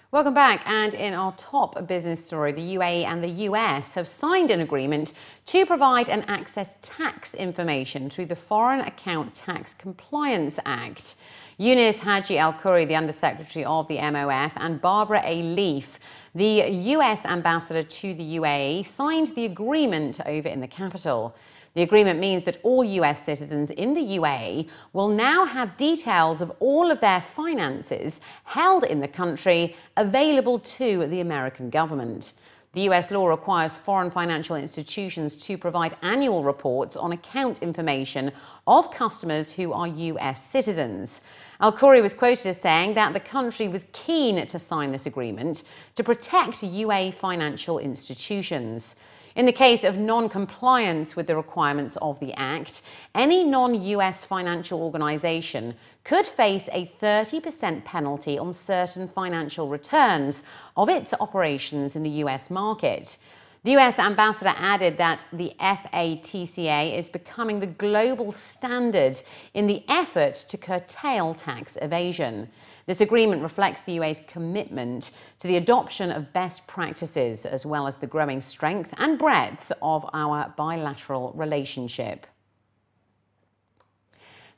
Welcome back. And in our top business story, the UAE and the US have signed an agreement to provide and access tax information through the Foreign Account Tax Compliance Act. Yunus Haji Al-Khoury, the Undersecretary of the MOF, and Barbara A. Leaf, the US Ambassador to the UAE, signed the agreement over in the capital. The agreement means that all US citizens in the UAE will now have details of all of their finances held in the country available to the American government. The US law requires foreign financial institutions to provide annual reports on account information of customers who are US citizens. Al-Khoury was quoted as saying that the country was keen to sign this agreement to protect UAE financial institutions. In the case of non-compliance with the requirements of the Act, any non-US financial organization could face a 30% penalty on certain financial returns of its operations in the US market. The US ambassador added that the FATCA is becoming the global standard in the effort to curtail tax evasion. This agreement reflects the UAE's commitment to the adoption of best practices, as well as the growing strength and breadth of our bilateral relationship.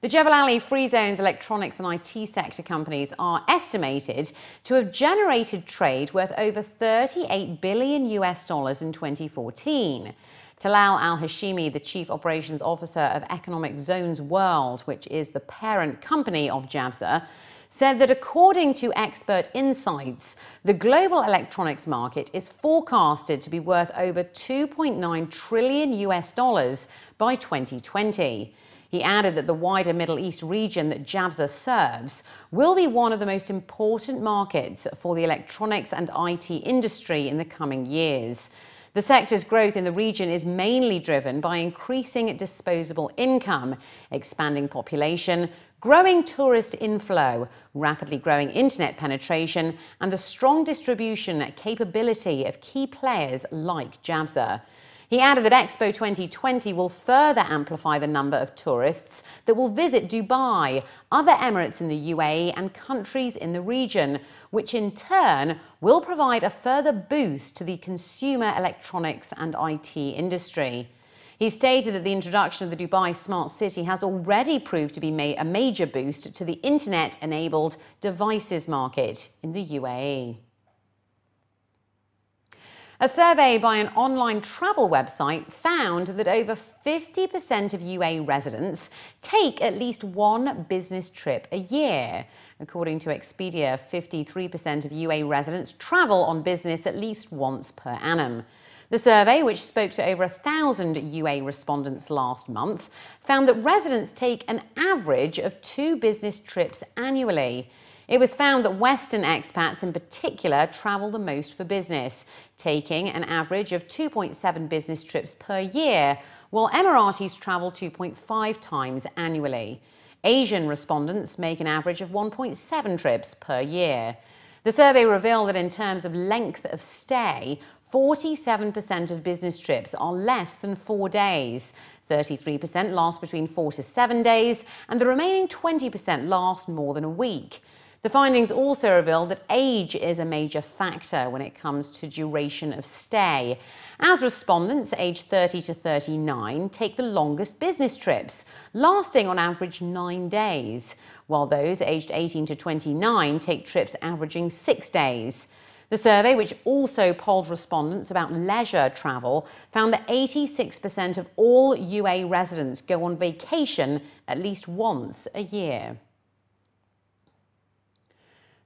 The Jebel Ali Free Zone's electronics and IT sector companies are estimated to have generated trade worth over $38 billion in 2014. Talal Al-Hashimi, the Chief Operations Officer of Economic Zones World, which is the parent company of Jafza, said that according to expert insights, the global electronics market is forecasted to be worth over $2.9 trillion by 2020. He added that the wider Middle East region that Jafza serves will be one of the most important markets for the electronics and IT industry in the coming years. The sector's growth in the region is mainly driven by increasing disposable income, expanding population, growing tourist inflow, rapidly growing internet penetration, and the strong distribution capability of key players like Jafza. He added that Expo 2020 will further amplify the number of tourists that will visit Dubai, other emirates in the UAE, and countries in the region, which in turn will provide a further boost to the consumer electronics and IT industry. He stated that the introduction of the Dubai Smart City has already proved to be a major boost to the internet-enabled devices market in the UAE. A survey by an online travel website found that over 50% of UAE residents take at least one business trip a year. According to Expedia, 53% of UAE residents travel on business at least once per annum. The survey, which spoke to over 1,000 UAE respondents last month, found that residents take an average of 2 business trips annually. It was found that Western expats in particular travel the most for business, taking an average of 2.7 business trips per year, while Emiratis travel 2.5 times annually. Asian respondents make an average of 1.7 trips per year. The survey revealed that in terms of length of stay, 47% of business trips are less than 4 days. 33% last between 4 to 7 days, and the remaining 20% last more than a week. The findings also revealed that age is a major factor when it comes to duration of stay, as respondents aged 30 to 39 take the longest business trips, lasting on average 9 days, while those aged 18 to 29 take trips averaging 6 days. The survey, which also polled respondents about leisure travel, found that 86% of all UAE residents go on vacation at least once a year.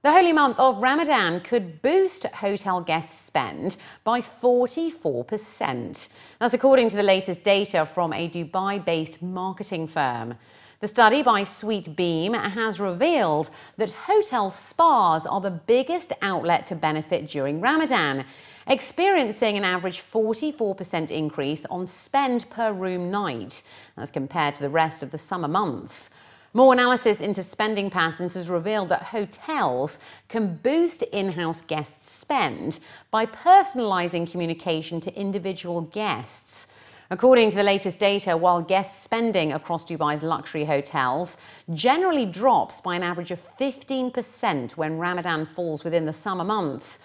The holy month of Ramadan could boost hotel guest spend by 44%. That's according to the latest data from a Dubai-based marketing firm. The study by Sweet Beam has revealed that hotel spas are the biggest outlet to benefit during Ramadan, experiencing an average 44% increase on spend per room night as compared to the rest of the summer months. More analysis into spending patterns has revealed that hotels can boost in-house guest spend by personalizing communication to individual guests. According to the latest data, while guest spending across Dubai's luxury hotels generally drops by an average of 15% when Ramadan falls within the summer months,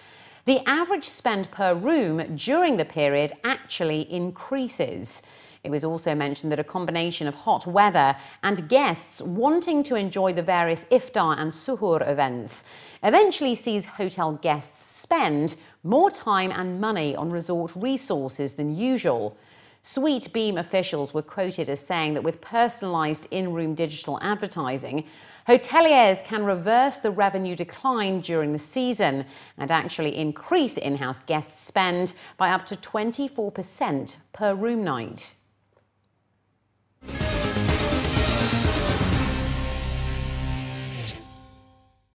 the average spend per room during the period actually increases. It was also mentioned that a combination of hot weather and guests wanting to enjoy the various iftar and suhoor events eventually sees hotel guests spend more time and money on resort resources than usual. Sweet Beam officials were quoted as saying that with personalised in-room digital advertising, hoteliers can reverse the revenue decline during the season and actually increase in-house guest spend by up to 24% per room night.